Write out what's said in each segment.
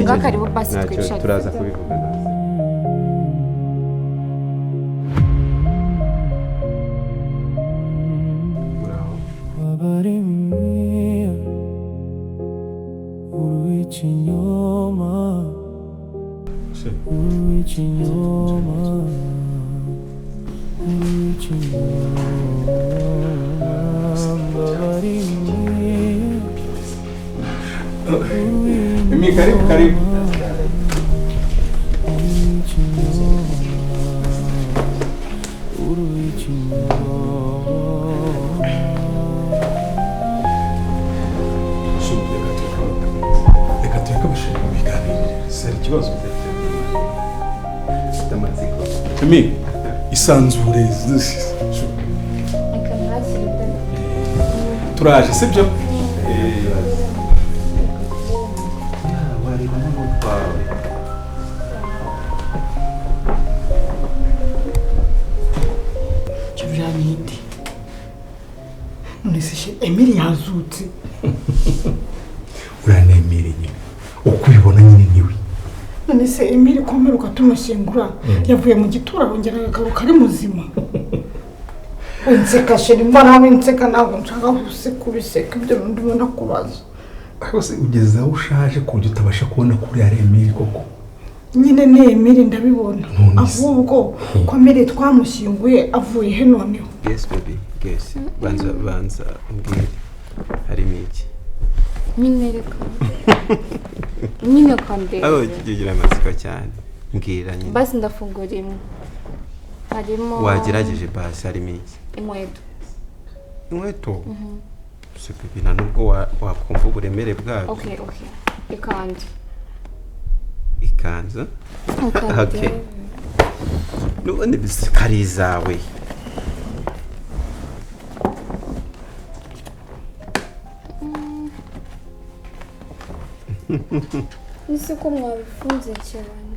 okay ngakaribu basi twicare turaza kubivugana URWIKINYOMA Emile, karibu. Emile, isanzure turaje sibyo Julianite uneshe Emile yazutse urane Emile nyine ukubibona nyine niwe none se Emile komeruka tumushyingura yavuye mu gitura bongera agaruka ari muzima unseka sheri mbona winseka ntabwo nshaka kubiseka ibyo ndimo kubaza ariko se ugeze aho ushaje ku buryo utabasha kubona kuri ari Emile koko nyine ne Emile ndabibona ahubwo ko Emile twamushyinguye avuye he noneho Guess baby guess banza umbwire hari miki nyine reka nyine kande aho kigira amatsiko cyane mbwira nyine basi ndafungura imwe harimo wagerageje basi hari miki inkweto se baby na nubwo wakumva uburemere bwabo okay ikanzu okay nubundi bisikari zawe nise ko mwabifunze cyane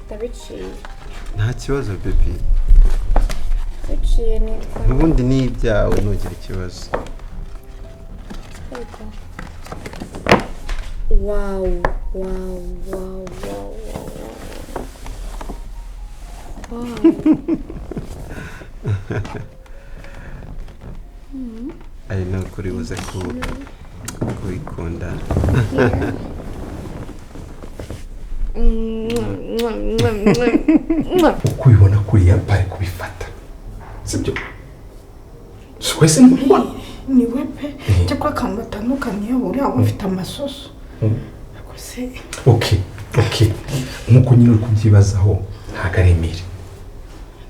ndabiciye nta kibazo baby biciye nitwa nubundi ni ibyawe nugira ikibazo wow ari no kuri buze kubikunda ukubibona kuriya bari kubifata sibyo twese mubona ni we pe cyakora akantu batandukanye buri abo bafite amasoso akose okay nkuko nyine uri kubyibazaho ntago ari Emile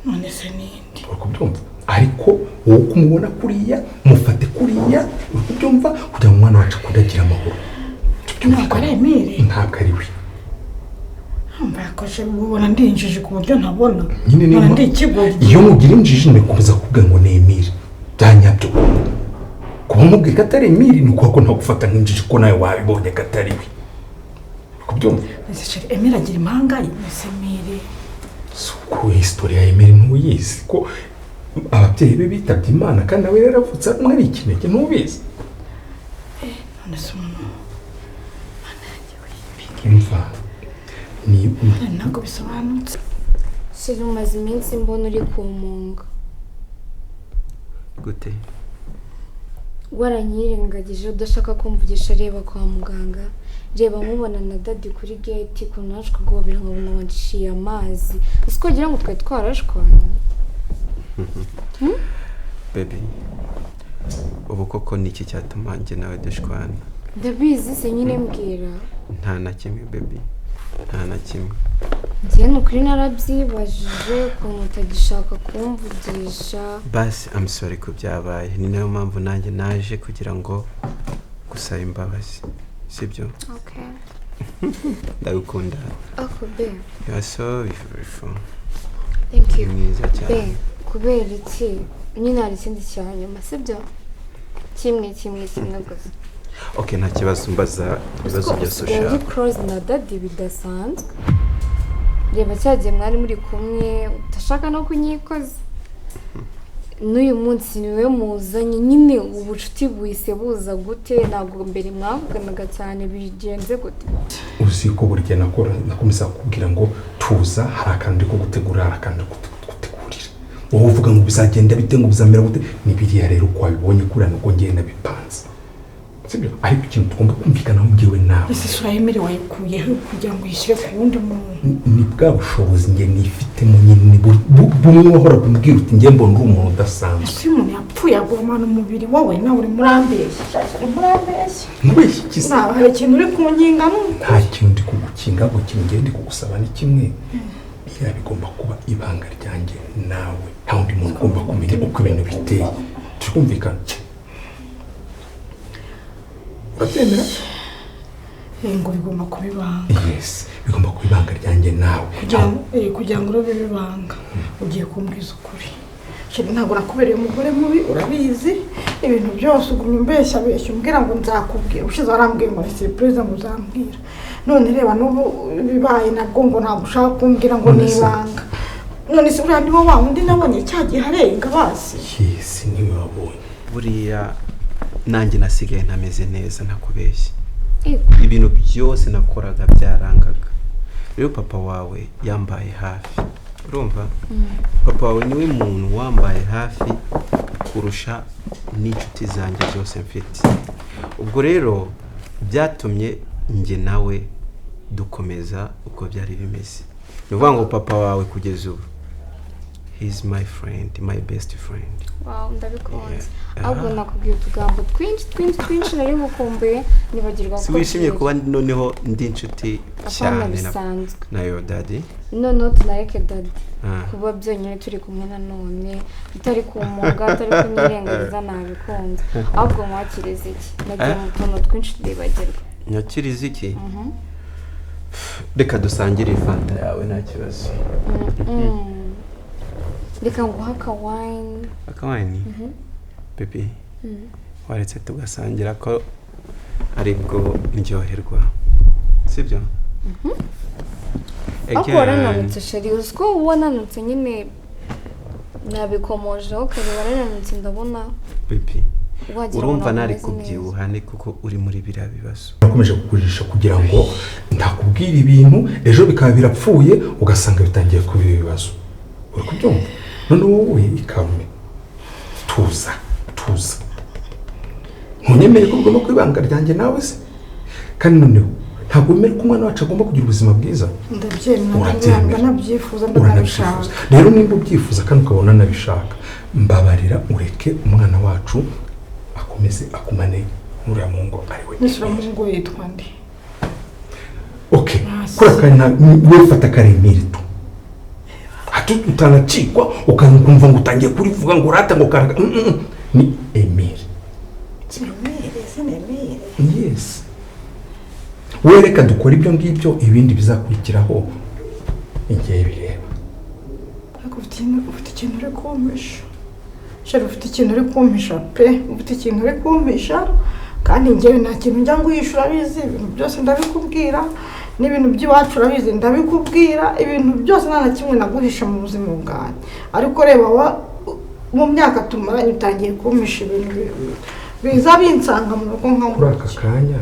none se nindi uri kubyumva ariko wowe kumubona kuriya mufate kuriya uri kubyumva kugira ngo umwana wacu kudagira amahoro ntabwo ari Emile ntabwo ari we mba yakoje ubona ndinjije ku buryo ntabona nyine niba ndi ikigo iyo mugira injiji nekomeza kuvuga ngo ni Emile byanyabyo kuba mubwiye ko atari Emile ni uko ntagufata nk'injiji ko nawe wabibonye ko atari we kubyumva ese Emile agira impanga ese Emile suko historia ya Emile ntuyizi ko ababyeyi be bitabye Imana kandi nawe yaravutse umwe ari ikinege ntubizi none se umuntu imva ni ntabwo bisobanutse shiri umaze iminsi mbona uri kumunga gute waranyirengagije udashaka kumvugisha reba kwa muganga reba mubona na dadi kuri gate kunashwe gobera nkabona wanciye amazi usko gira ngo twari twarashwanye baby ubu koko niki cyatuma njye nawe dushwana ndabizi se nyine mbwira nta na kimwe baby nta na kimwe njye nukuri narabyibajije ukuntu utagishaka kumvugisha basi I'm sorry ko byabaye ni nayo mpamvu nanjye naje kugira ngo gusaba imbabazi sibyo okay ndagukunda be you are so beautiful thank you mwiza cyane be kubera iki nyine hari ikindi cyanyuma sibyo kimwe gusa okay nta kibazo mbaza ibibazo byose ushaka close na dadi bidasanzwe reba cyagiye mwari muri kumwe utashaka no kunyikoza n'uyu munsi niwe muzanye nyine ubucuti buhise buza gute ntabwo mbere mwavuganaga cyane bigenze gute uzi ko buri gihe nakomeza kubwira ngo tuza hari akantu ko gutegura hari akantu ko gutegurira wowe uvuga ngo bizagenda bite ngo bizamera gute nibiriya rero uko wabibonye kurana uko ngenda bipanze sibyo ariko ikintu tugomba kumvikanaho ngewe nawe ese sura Emile wayikuyeho kugira ngo yishyire ku wundi muntu ni bwa bushobozi nge nifitemo nyine bumwe wahora kumbwira uti nge mbona uri umuntu udasanzwe ese umuntu yapfuye agomana umubiri wowe nawe uri murambeshya mubeshya iki nawe hari ikintu uri kunkingamo nta kintu ndi kugukinga ngo ikintu ngende kugusaba ni kimwe biriya bigomba kuba ibanga ryanjye nawe nta wundi muntu ugomba kumenya uko ibintu biteye tukumvikana urabyemera ngo bigomba kubibanga yes bigomba kuba ibanga ryanjye nawe kugira ngo ube bibanga ugiye kumbwiza ukuri ntabwo nakubereye umugore mubi urabizi ibintu byose ugumye umbeshya umbwira ngo nzakubwira ushize warambwiye ngo ni surprise muzambwira none reba n'ubu bibaye nabwo ngo ntabwo ushaka kumbwira ngo ni ibanga none se uriya niwo wa wundi nabonye cyagiye harenga basi yes niwe wabonye buriya nanjye nasigaye ntameze neza ntakubeshye ibintu byose nakoraga byarangaga rero papa wawe yambaye hafi urumva papa wawe niwe muntu wambaye hafi kurusha n'inshuti zanjye zose mfite ubwo rero byatumye njye nawe dukomeza uko byari bimeze ni ukuvuga ngo papa wawe kugeza ubu he is my friend my best friend wow ndabikunze ahubwo nakubwiye utugambo twinshi nari ngukumbuye nibagirwa si wishimye kuba noneho ndi inshuti cyane nayo daddy noneho tunareke daddy kuba byonyine turi kumwe nanone tutari kumuga tutari kumwirengagiza nabikunze ahubwo mwakiriza iki nagiye mu tuntu twinshi ndibagirwa nyakiriza iki reka dusangire ifanta yawe nta kibazo reka nguha akawayini akawayini baby waretse tugasangira ko aribwo ndyoherwa sibyo ariko warananutse sheri uzi ko wananutse nyine nabikomojeho kare warananutse ndabona baby urumva nari kubyibuha ni kuko uri muri biriya bibazo nakomeje kukurisha kugira ngo ntakubwira ibintu ejo bikaba birapfuye ugasanga bitangiye kuba ibibazo uri kubyumva none wowe ikarume tuza ntunyemere ko ugomba kwibanga ryanjye nawe se kandi noneho ntabwo wemera ko umwana wacu agomba kugira ubuzima bwiza ndabyemera nabyifuza ndanabishaka rero nimba ubyifuza kandi ukabona nabishaka mbabarira ureke umwana wacu akomeze akumane n'uriya mungo ari we nisura mungo yitwa nde okay kuri akanya we fata karemire tu utanacikwa ukumva ngo utangiye kurivuga ngo urata ngo karaga ni Emile yes wereka dukora ibyo ngibyo ibindi bizakurikiraho igihe bireba ariko ufite ikintu uri kumpisha sheri ufite ikintu uri kumpisha pe ufite ikintu uri kumpisha kandi njyewe nta kintu njya nguhisha urabizi ibintu byose ndabikubwira n'ibintu by'iwacu urabizi ndabikubwira ibintu byose nta na kimwe naguhisha mu buzima bwanjye ariko reba mu myaka tumaranye utangiye kumpisha ibintu biza binsanga mu rugo nka kuri aka kanya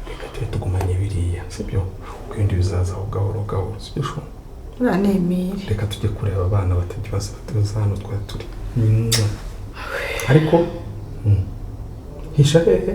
reka tube tugumanye biriya sibyo kuko ibindi bizazaho gahoro gahoro sibyo sho ni Emile reka tujye kureba abana batagira bafite hano twari turi ariko hisha hehe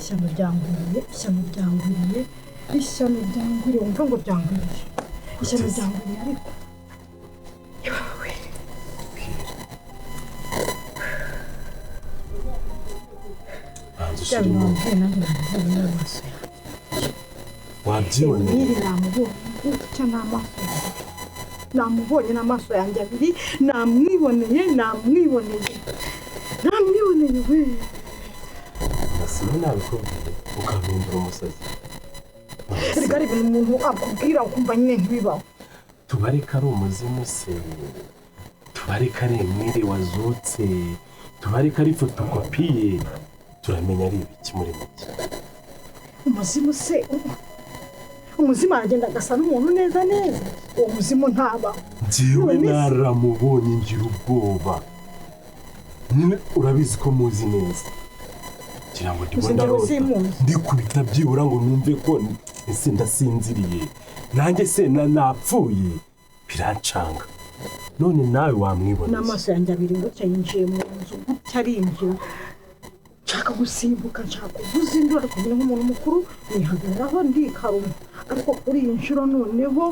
ishyano ryanguriye ishyano ryanguriye wumva ngo ryanguriye ishyano ryanguriye ariko yewe wabyiboneye namubonye n'amaso yanjye abiri namwiboneye we nasime nabikubwiye ukabindura umusazi reka ari ibintu umuntu akubwira ukumva nyine ntibibaho tubareka ari umuzimu se tubareka ari Emile wazutse tubareka ari fotokopiye turamenya ari ibiki muri make umuzimu se umuzimu aragenda agasa n'umuntu neza uwo muzimu ntaba njyewe naramubonye ngira ubwoba nyine urabizi ko muzi neza kugira ngo ndikubita byibura ngo numve ko ese ndasinziriye nanjye se napfuye birancanga none nawe wamwiboneye n'amaso yanjye abiri gutya yinjiye mu nzu gutya arinjira nshaka gusimbuka nshaka kuvuza induru kugira nk'umuntu mukuru nihagararaho ndikaruma ariko kuri iyi nshuro noneho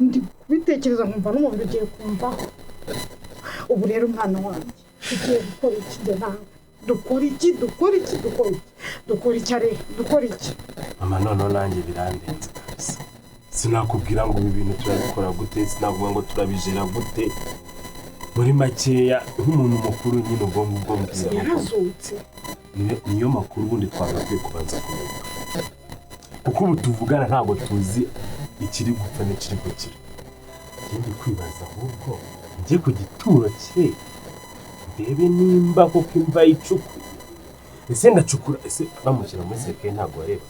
ndi kubitekereza nkumva n'umuntu ugiye kumvaho ubu rero umwana wanjye tugiye gukora iki nawe dukora iki mama noneho nanjye birandenze kabisa sinakubwira ngo ibi bintu turabikora gute sinavuga ngo turabijera gute muri makeya nk'umuntu mukuru nyine ubwo mbwira yarazutse niyo makuru ubundi twagakwiye kubanza kumenya kuko ubu tuvugana ntabwo tuzi ikiri gupfa n'ikiri gukira ngende kwibaza ahubwo njye ku gituro cye ndebe nimba koko imva icukuye ese ndacukura ese bamushyira muri seke ntabwo wareba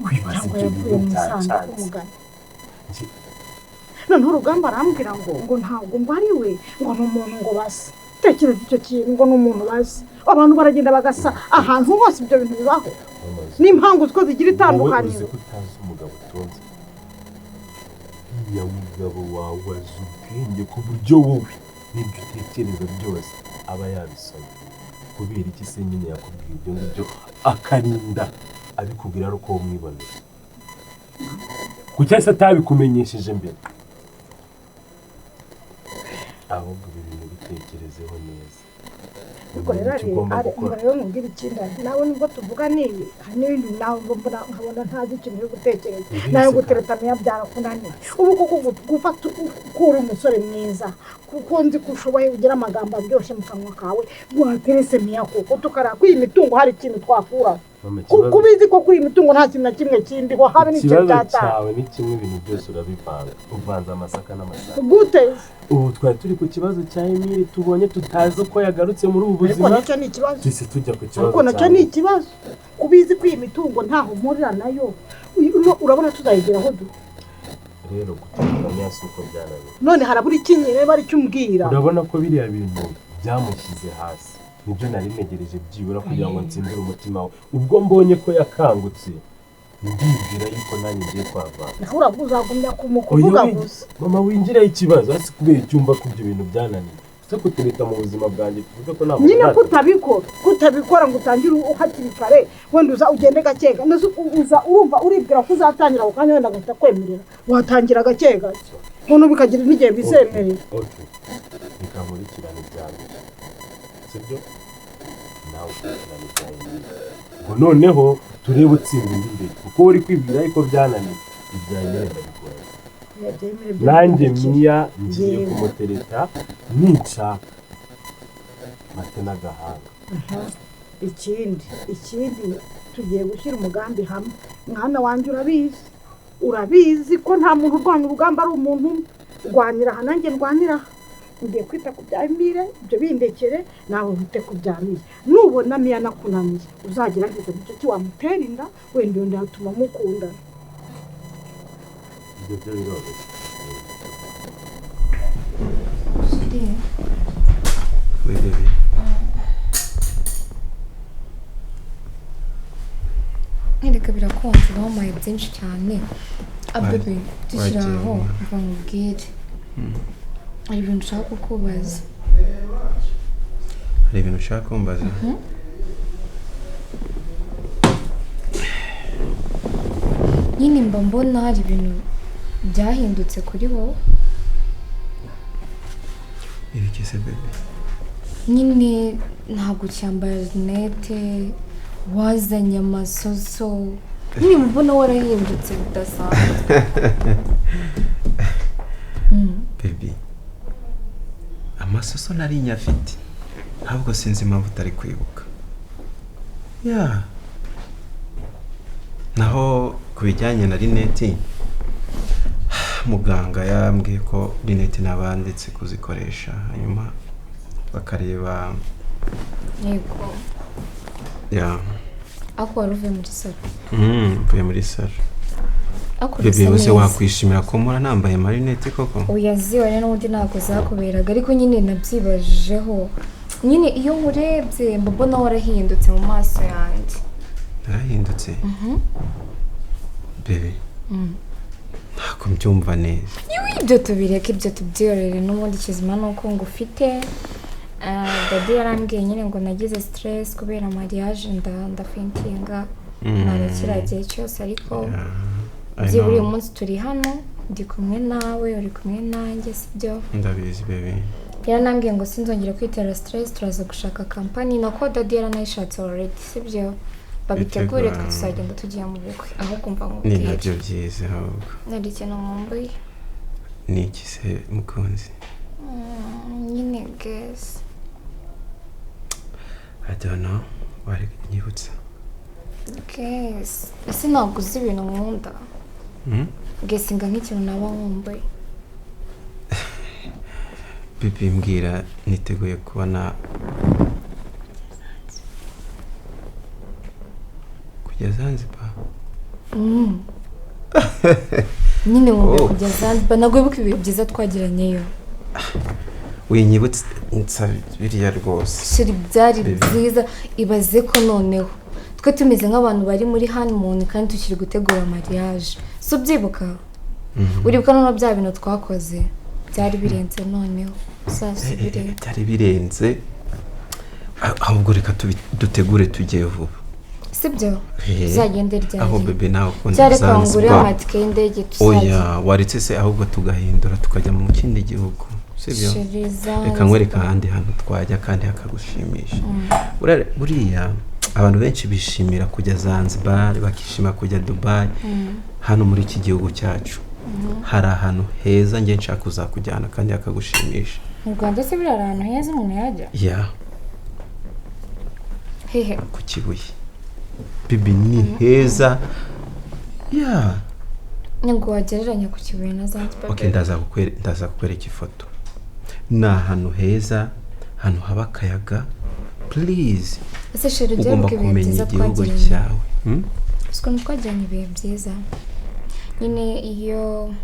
kwibaza ibyo bintu byancanze noneho urugamba arambwira ngo ntabwo ngo ari we ngo ni umuntu ngo basa tekereza icyo kintu ngo ni umuntu basa abantu baragenda bagasa ahantu hose ibyo bintu bibaho n'impamvu two zigira itandukaniro uzi ko utazi umugabo utunze uriya mugabo wawe azi ubwenge ku buryo wowe n'ibyo utekereza byose aba yabisomye kubera iki se nyine yakubwiye ibyo ngibyo akarinda abikubwira ari uko wamwiboneye kuki se atabikumenyesheje mbere ahubwo ibi bintu bitekerezeho neza ubwo rero mubwira ikindi nawe nubwo tuvuga n'ibi hari n'ibindi nawe nkabona ntazi ikintu uri gutekereza nawe guteretana byarakunaniye ubu koko gufata ukura umusore mwiza kuko nzi ko ushoboye ugira amagambo aryoshye mu kanwa kawe waterese miya kuko tukaraba kuri iyi mitungo hari ikintu twakuraho kuko ubizi ko kuri iyi mitungo nta kintu na kimwe kindi ngo habe n'ikintu ikibazo cyawe ni kimwe ibintu byose urabivanga uvanze amasaka n'amasaka gute ubu twari turi ku kibazo cya Emile tubonye tutazi uko yagarutse muri ubu buzima ariko nacyo ni ikibazo twese tujya ku kibazo ariko nacyo ni ikibazo kubizi ko iyi mitungo ntaho mpurira nayo urabona tuzayigeraho rero gutegura myasi uko byananiye none harabura ikinyere bari cyumbwira urabona ko biriya bintu byamushyize hasi nibyo nari negereje byibura kugira ngo ntsindire umutima we ubwo mbonye ko yakangutse ndibwira yuko nanjye ngiye kwavana naho uragumya kumukuvuga gusa mama winjiraho ikibazo hasi kubera icyumba ko ibyo bintu byananiye ese kutereta mu buzima bwanjye tuvuge ko nta nyine kutabikora ngo utangire uhakiri kare wenda uza ugende gakega uza urumva uribwira ko uzatangira ako kanya wenda agahita kwemerera watangira gake noneho bikagira n'igihe bizemerera bikamurikirana ibyanjye sibyo nawe ukurikirana ibyanjye ngo noneho turebe utsinda indi mbere kuko uri kwibwira yuko byananiye ibyanjye ndabikora nanjye miya ngiye kumutereta nica mate n'agahanga ikindi tugiye gushyira umugambi hamwe mwana wanjye urabizi ko nta muntu urwanya urugamba ari umuntu urwanira aha nanjye ndwanira ngiye kwita ku bya Emile ibyo bindekere nawe wite ku bya Miya nubona Miya nakunaniye uzagerageza nicyo wamutera inda wenda undi hatuma mukundana ibyo byo biroroshye reka birakonje bamuhaye byinshi cyane abebe dushyira aho mva mubwire hari ibintu ushaka kukubaza hari ibintu ushaka kumbaza nyine mba mbona hari ibintu byahindutse kuri wowe. Ibikese bebe. Nyine ntabwo cyambara rinete, wazanye amasoso. Nyine mbona warahindutse bidasanzwe. Baby. Amasoso nari nyafite. Ntabwo sinzi impamvu utari kwibuka. Yeah. Naho kubijyanye na rinete, muganga yambwiye ko rinete nabanditse kuzikoresha hanyuma bakareba. Yego. Yeah. Ako waruve muri salo. Mvuye muri salo. Ako Bebe wese wakwishimira ko mura nambaye marinete koko. Uyazi wari n'undi ntabwo zakuberaga ariko nyine nabyibajeho. Nyine iyo nkurebye mbona warahindutse mu maso yanjye. Narahindutse. Bebe. Ntabwo mbyumva neza. Ibyo tubireke, ibyo tubyorere n'ubundi kizima nuko ngufite. Dadi yarambwiye nyine ngo nagize stress kubera mariage ndafintinga. Narakira gihe cyose ariko byi buri munsi turi hano ndi kumwe nawe uri kumwe nanjye sibyo. Ndabizi bebe. Yaranambwiye ngo sinzongera kwitera stress, turaza gushaka company nako Dadi yaranayishatse already sibyo. Babitegure tuzagenda tugiye mu bukwe aho kumva ngo ni nabyo byiza ahubwo. Nari cyane nkumbuye. Ni iki se mukunzi? Nyine guess. I don't know. Wari nyibutsa. Guess. Ese ntabwo uzi ibintu nkunda. Guessinga nk'ikintu naba nkumbuye. Bibi mbwira niteguye kubona kujya Zanzibar. Nyine nkumbuye kujya Zanzibar, ntabwo wibuka ibihe byiza twagiranyeyo. Winyibutsa biriya rwose. Shiri byari byiza, ibaze ko noneho twe tumeze nk'abantu bari muri honeymoon kandi tukiri gutegura mariage. So byibuka? Uribuka noneho bya bintu twakoze byari birenze noneho. Sasubire. Byari birenze. Ahubwo reka dutegure tujye vuba. Sibyo? Uzagende ryari? Aho bebe nawe ukunda cyari kwangura amatike y'indege tuzaje. Oya, waretse se ahubwo tugahindura tukajya mu kindi gihugu. Sibyo? Reka nkwereka ahandi hantu twajya kandi hakagushimisha. Buriya abantu benshi bishimira kujya Zanzibar, bakishima kujya Dubai. Hano muri iki gihugu cyacu hari ahantu heza nge nshaka kuzakujyana kandi hakagushimisha. Mu Rwanda se biri ahantu heza umuntu yajya? Yeah. Hehe. Ku Kibuye. Bibi ni heza. Yeah. Ngo wagereranya ku Kibuye na Zanzibar. Okay, ndaza kukwereka ifoto. Ni ahantu heza, hano haba akayaga. Please. Ese sheri ugomba kumenya igihugu cyawe. Siko twagiranye ibihe byiza. Nyine iyo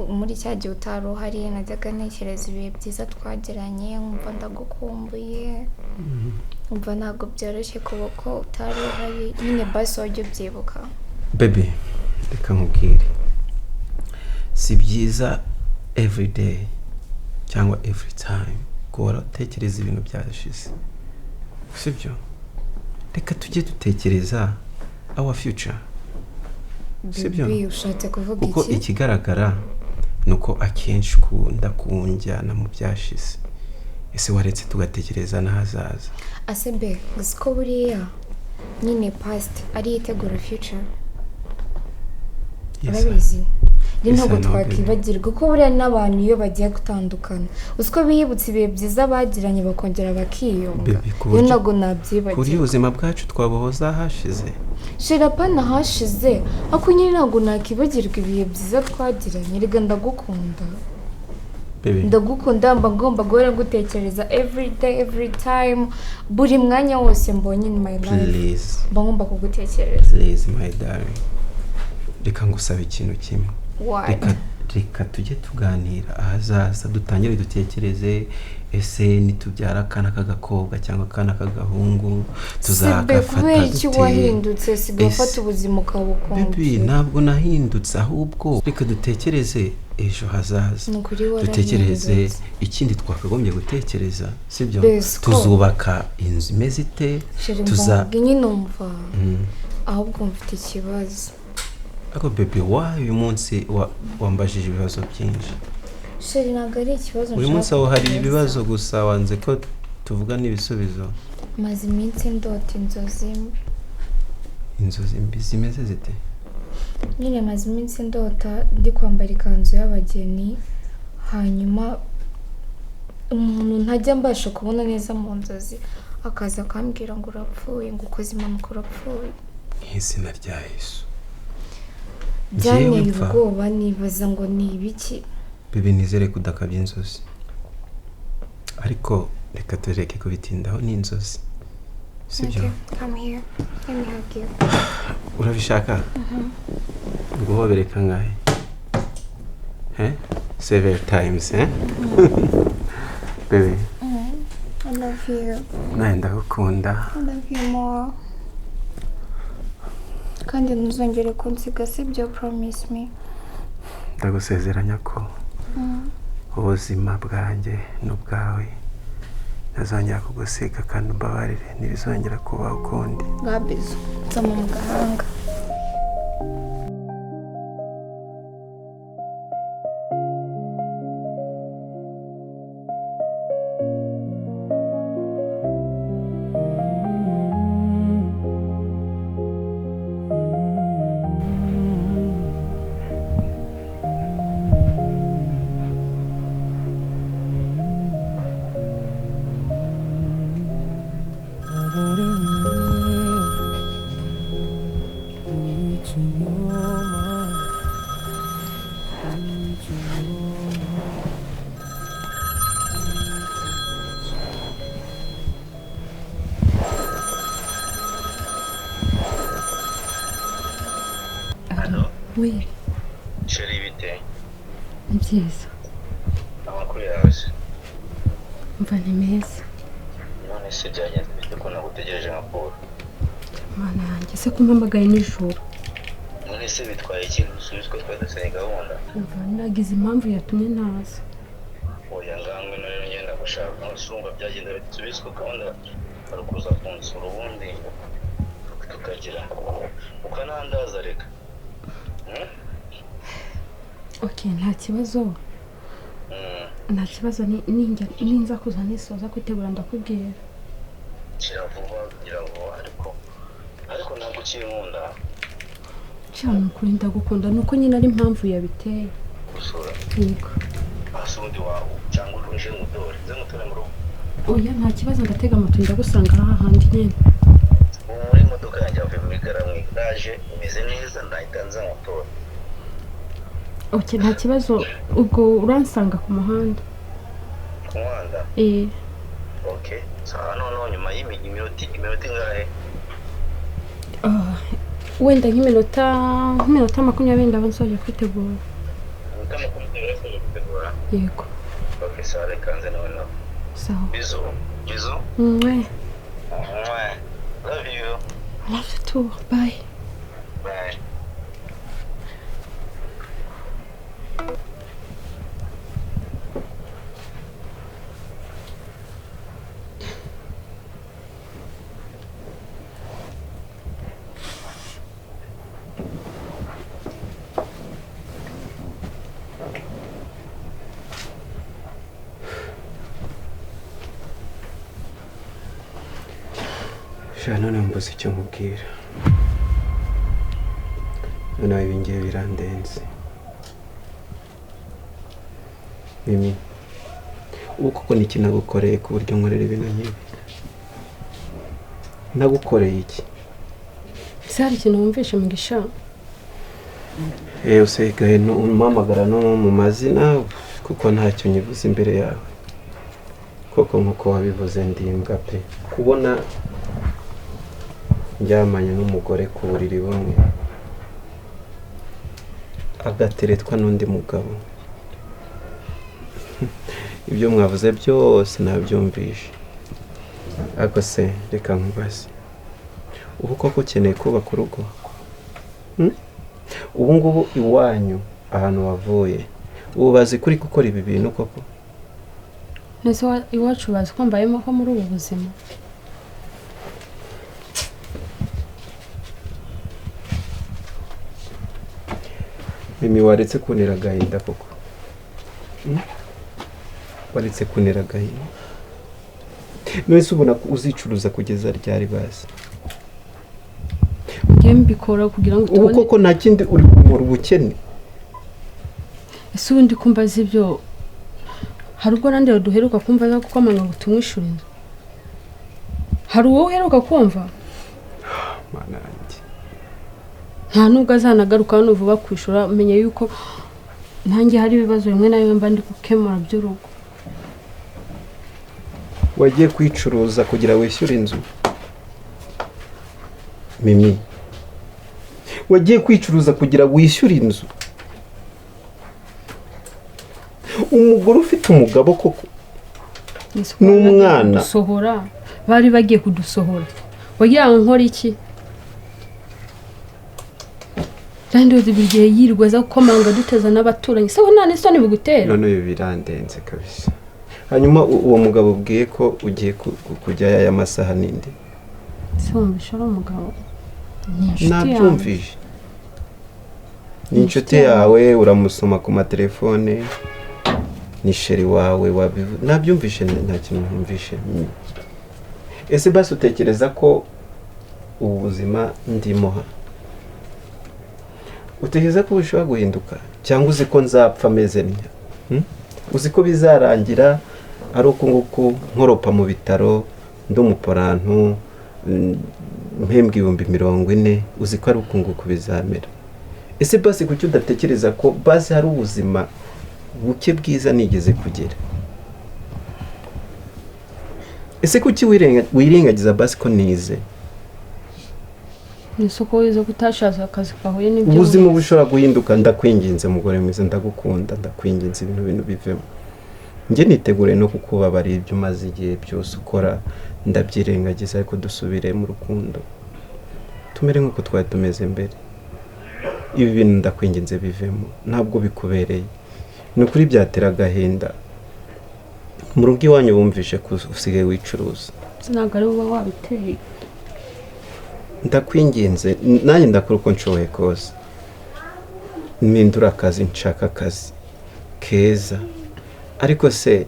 muri cya gihe utari uhari najyaga ntekereza ibihe byiza twagiranye, nkumva ndagukumbuye. Umva ntabwo byoroshye kuko utari uhari. Nyine basi wajya ubyibuka. Baby, reka nkubwire. Si byiza every day cyangwa every time guhora utekereza ibintu byashize. Sibyo? Reka tujye dutekereza our future. Sibyo? Bibi ushatse kuvuga iki? Uko ikigaragara nuko akenshi kunda kunjyana mu byashize. Ese waretse tugatekereza n'ahazaza. Asebe, gusiko buriya nyine past ari itegura future. Urabizi? Ntabwo twakibagirwa kuko buriya n'abantu iyo bagiye gutandukana usiko biyibutse ibihe byiza bagiranye bakongera bakiyunga. Iyo ntabwo nabyibagirwa. Kuri ubuzima bwacu twabohoza hashize. Shira pana hashize ako nyine ntabwo nakibagirwa ibihe byiza twagiranye. Rega ndagukunda. Ndagukunda, mba ngomba guhora gutekereza every day every time buri mwanya wose mbonye in my life. Mba ngomba kugutekereza. Please my darling. Reka ngusaba ikintu kimwe. Reka tujye tuganira ahazaza dutangire dutekereze ese nitubyara akana k'agakobwa cyangwa akana k'agahungu tuzagafata dute. Wahindutse sigafata ubuzima ukabukunda. Bibi ntabwo nahindutse ahubwo reka dutekereze ejo hazaza. Dutekereze ikindi twakagombye gutekereza. Sibyo? Tuzubaka inzu imeze ite? Nyine numva ahubwo mfite ikibazo. Ako bebe uyu munsi wambajije ibibazo byinshi. Sheri ntabwo ari ikibazo. Uyu munsi aho hari ibibazo gusa wanze ko tuvuga n'ibisubizo. Maze iminsi ndota inzozi mbi zimeze zite? Nyine maze iminsi ndota ndi kwambara ikanzu y'abageni, hanyuma umuntu ntajya mbasha kubona neza mu nzozi akaza akambwira ngo urapfuye, ngo ukoze impanuka urapfuye. Izina rya Yesu. Byanteye ubwoba nibaza ngo ni ibiki. Bebe nizere kudakabya inzozi, ariko reka tureke kubitindaho n'inzozi, sibyo? Come here. Let me hug you. Urabishaka? Guhobere kangahe? Several times, Bebe. I love you. Nawe ndagukunda. I love you more. Kandi ntuzongere kunsiga, sibyo? Promise me. Ndagusezeranya ko ubuzima bwanjye n'ubwawe ntazongera kugusiga kandi umbabarire ntibizongera kubaho ukundi. Gabizo nzama mu gahanga. Oui. Chérie bite? Ni byiza. Amakuru yawe se? Mva ni meza. None se byagenze bite ko nagutegereje nka Paul? Mana yanjye se kumpamagaye nijoro. None se bitwaye iki gusubiza ko twadusanye gahunda? Mva nagize impamvu yatumye ntaza. Oya ngangwe none ngenda gushaka nusumba byagenda bitubiswe gahunda ari kuza kunsura ubundi tukagira ukanandaza reka. Okay, nta kibazo. Nta kibazo ninza kuza nisoza kwitegura ndakubwira. Kiravuba kugira ngo ariko ntabwo ukinkunda. Cyane ukuri ndagukunda nuko nyine ari impamvu yabiteye. Gusura. Yego. Asundi wawe cyangwa uruje mudore nze mutore mu rugo. Oya nta kibazo ndatega moto ndagusanga aha handi nyine. Muri modoka yanjye avuye muri garamwe ndaje imeze neza ndahita nza motora. Okay, nta kibazo ubwo uransanga ku muhanda. Ku muhanda? Okay. Sawa none nyuma y'iminota ingahe? Wenda nk'iminota 20 ndaba nsoje kwitegura. Iminota 20 nsoje kwitegura? Yego. Okay, sawa reka nze nawe nawe. Sawa. Bisous. Mwe. Love you. I love you too. Bye. Bye. None mbuze icyo nkubwira. None ibi ngiye birandenze. Mimi ubu koko niki nagukoreye ku buryo nkorera ibintu nk'ibi? Nagukoreye iki? Sari ikintu wumvishe Mugisha? Usigaye umpamagara no mu mazina kuko ntacyo nyivuze imbere yawe. Koko nkuko wabivuze ndimbwa pe. Kubona njyamanye n'umugore ku buriri bumwe agateretwa n'undi mugabo. Ibyo mwavuze byose nabyumvishe. Ariko se reka nkubaze, ubu koko ukeneye kubaka urugo? Ubu ngubu iwanyu ahantu wavuye ubu bazi kuri gukora ibi bintu koko? Nese iwacu bazi ko mbayemo ko muri ubu buzima. Mimi waretse kunera agahinda koko. Waretse kunera agahinda. None ubona ko uzicuruza kugeza ryari basi? Ngiye mbikora kugira ngo tubone. Ubu koko nta kindi uri kumura ubukene. Ese ubundi kumva zibyo hari ubwo nande duheruka kumva za kukomanga ngo tumwishurize. Hari uwo uheruka kumva? Mana yanjye. Nta nubwo azanagaruka hano vuba kwishura menye yuko ntange hari ibibazo bimwe na bimwe mba ndi gukemura by'urugo. Wagiye kwicuruza kugira wishyure inzu? Mimi, wagiye kwicuruza kugira wishyure inzu? Umugore ufite umugabo koko n'umwana sohora bari bagiye kudusohora. Wagira ngo nkora iki? Kandi uzi bigiye yirwa za gukomanga duteza n'abaturanyi. Se nta n'isoni bigutera. None ibi birandenze kabisa. Hanyuma uwo mugabo ubwiye ko ugiye kujya aya masaha ninde? Se wumvishora umugabo. Nabyumvije. Ni inshuti yawe uramusoma ku matelefone. Ni sheri wawe nabyumvishe nta kintu ntumvishe. Ese basi utekereza ko ubuzima ndimo utekereza ko bishobora guhinduka cyangwa uzi ko nzapfa meze ntya? Uzi ko bizarangira ari uko nguko nkoropa mu bitaro ndumuporantu mpembwa 40,000 uzi ko ari uko nguko bizamera? Ese basi kuki udatekereza ko basi hari ubuzima buke bwiza nigeze kugera? Ese kuki wirengagiza basi ko nize? Nisoko wize kutashaza akazi kahuye n'ibyo. Ubuzima bushobora guhinduka. Ndakwinginze mugore mwiza, ndagukunda, ndakwinginze ibintu bivemo. Nge nitegure no kukubabarira ibyo maze igihe byose ukora. Ndabyirengagiza ariko dusubire mu rukundo tumere nk'uko twari tumeze mbere. Ibi bintu ndakwinginze bivemo, ntabwo bikubereye. Ni ukuri byatera agahinda. Mu rugo iwanyu bumvishe ko usigaye wicuruza. Sinaga ari uba wabiteye. Ndakwinginze nanjye ndakora uko nshoboye kose. Mpindura akazi, nshaka akazi keza. Ariko se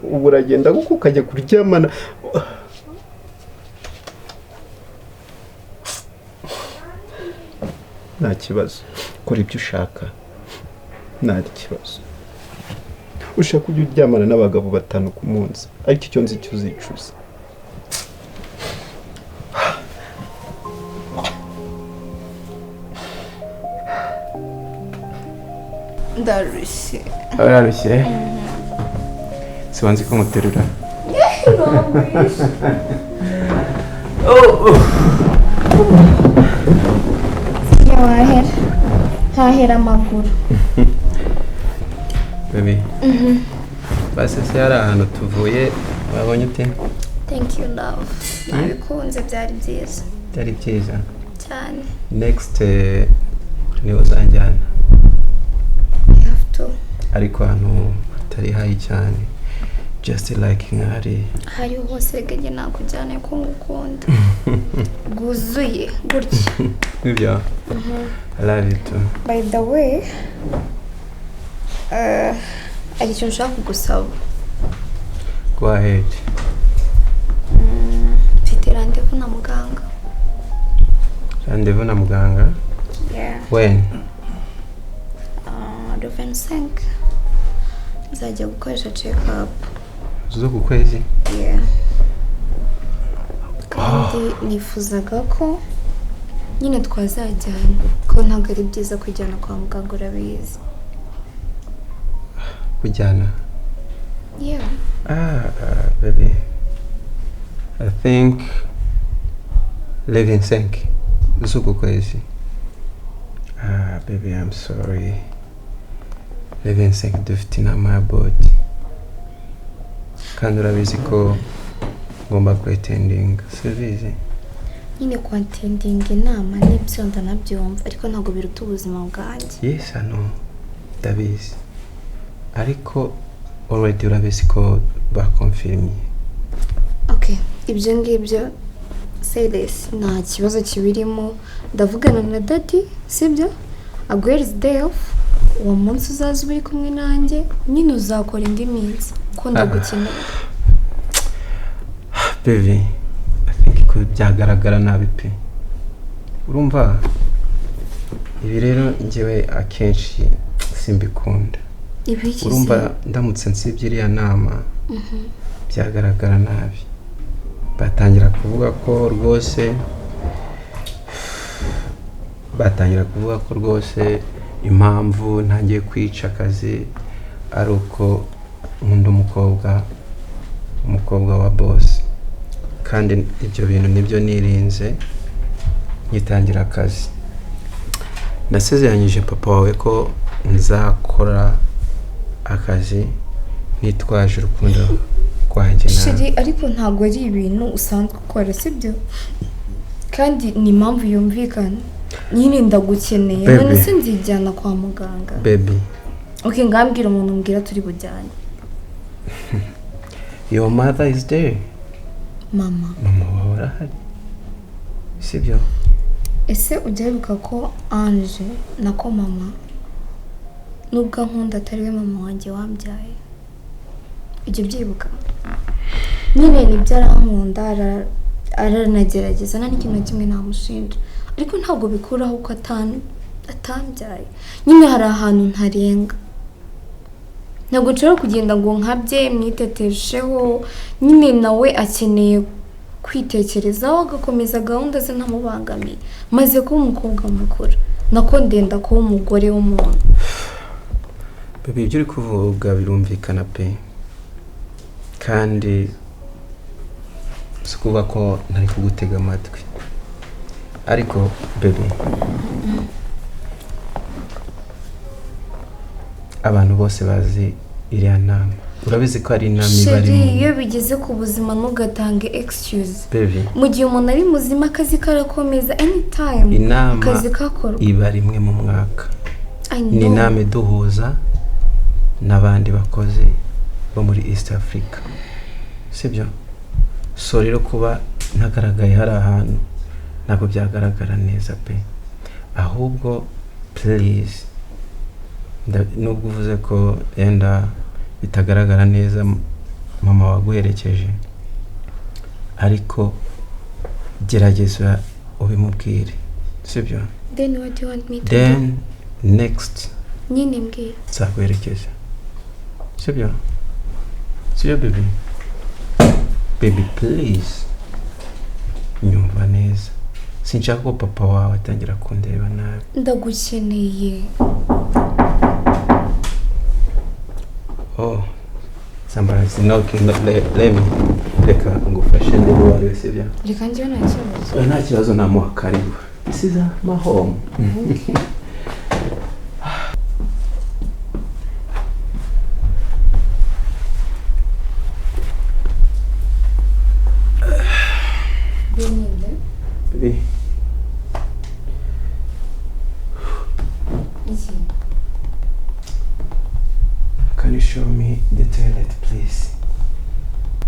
ubu uragenda kuko ukajya kuryamana. Nta kibazo, kora ibyo ushaka. Nta kibazo. Ushaka kujya uryamana n'abagabo 5 ku munsi, ariko icyo nzi cyo uzicuza. Ndarushye. Ararushye? Si wanzi ko muterura? Hahera amaguru. Baby. Basi se hari ahantu tuvuye wabonye ute? Thank you love. Nabikunze byari byiza. Byari byiza cyane. Next ni uzanjyana. I have to. Ariko ahantu atari hayi cyane. Just like nkari. Hari hose gege nakujyana ko ngukunda. Guzuye gutya. Ibyo. I love you too. By the way, ari cyo nshaka kugusaba. Go ahead. Mfite rendezvous na muganga. Rendezvous na muganga? Yeah. When? Le 25. Nzajya gukoresha check up. Zo ku kwezi? Yeah. Kandi nifuzaga ko nyine twazajyana ko ntabwo ari byiza kujyana kwa muganga urabizi. Kujyana? Yeah. Baby. I think living sank. Zo ku kwezi. Baby, I'm sorry. Living sank dufite inama ya body. Kandi urabizi ko ngomba kwetendinga service. Nyine kwatendinga inama n'ibyo ndanabyumva ariko ntabwo biruta ubuzima bwanjye. Yes, I know. Ndabizi. Ariko already urabizi ko bakonfirmye. Okay, ibyo ngibyo say this nta kibazo kibirimo. Ndavugana na daddy, sibyo? aguhereza day off uwo munsi uzaza uri kumwe nanjye nyine uzakora indi minsi ko ndagukeneye. Baby, I think ko byagaragara nabi pe. Urumva ibi rero njyewe akenshi simbikunda. Urumva ndamutse nsibye iriya nama byagaragara nabi. Batangira kuvuga ko rwose impamvu ntangiye kwica akazi ari uko nkunda umukobwa wa boss, kandi ibyo bintu nibyo nirinze ngitangira akazi. Nasezeranyije papa wawe ko nzakora akazi nitwaje urukundo rwanjye nawe. Ariko ntabwo ari ibintu usanzwe ukora sibyo, kandi ni impamvu yumvikana. Nyine ndagukeneye none se nzijyana kwa muganga. Baby, okay, ngambwira umuntu mbwira turi bujyane. Your mother is there. Mama wawe arahari sibyo? Ese ujyaruka ko Ange nako mama nubwo nkunda atari we mama wanjye wambyaye? Ibyo byibuka nyine nibyo arankunda, aranagerageza nta n'ikintu kimwe namushinja, ariko ntabwo bikuraho ko atambyaye. Nyine hari ahantu ntarenga, ntabwo nshobora kugenda ngo nkabye mwitetesheho. Nyine nawe akeneye kwitekerezaho agakomeza gahunda ze ntamubangamiye, maze kuba umukobwa mukuru nako ndenda kuba umugore w'umuntu. Baby, ibyo uri kuvuga birumvikana pe, kandi si kuvuga ko ntari kugutega amatwi, ariko baby abantu bose bazi iriya nama. Urabizi ko ari inama ibarimo. Iyo bigeze ku buzima ntugatange excuse. Baby, mu gihe umuntu ari muzima akazi karakomeza anytime, akazi kakora. Iba rimwe mu mwaka. Ni inama iduhuza n'abandi bakozi bo muri East Africa sibyo? So rero kuba ntagaragaye hari ahantu ntabwo byagaragara neza pe, ahubwo please nubwo uvuze ko yenda bitagaragara neza mama waguherekeje, ariko gerageza ubimubwire sibyo? Then what do you want me to do? Next nyine mbwira nzaguherekeza sibyo? Baby? Baby, please nyumva neza, sinshaka ko papa wawe atangira kundeba nabi. Ndagukeneye. Oh, somebody's knocking. Reka ngufashe niba wari sibyo? Reka njye nta kibazo. Nta kibazo, namuha karibu. This is my home. Baby. Can you show me the toilet, please?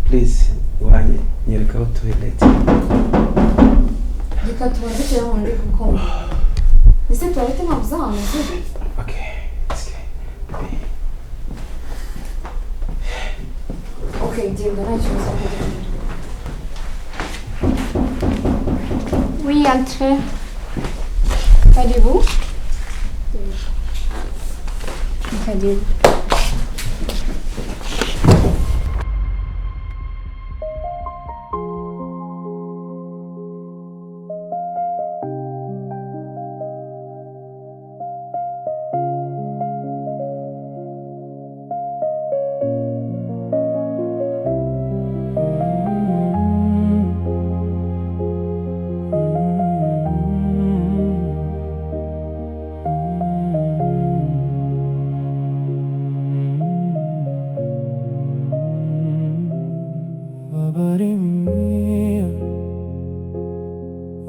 Please, wanye nyereka toilet. Reka tubanze cyangwa muri gukoma. Nise toilet mabuzana zibi. Okay, it's okay. Baby. Okay, genda nta kibazo. Oui, entrez. Karibu. Karibu.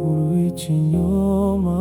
URWIKINYOMA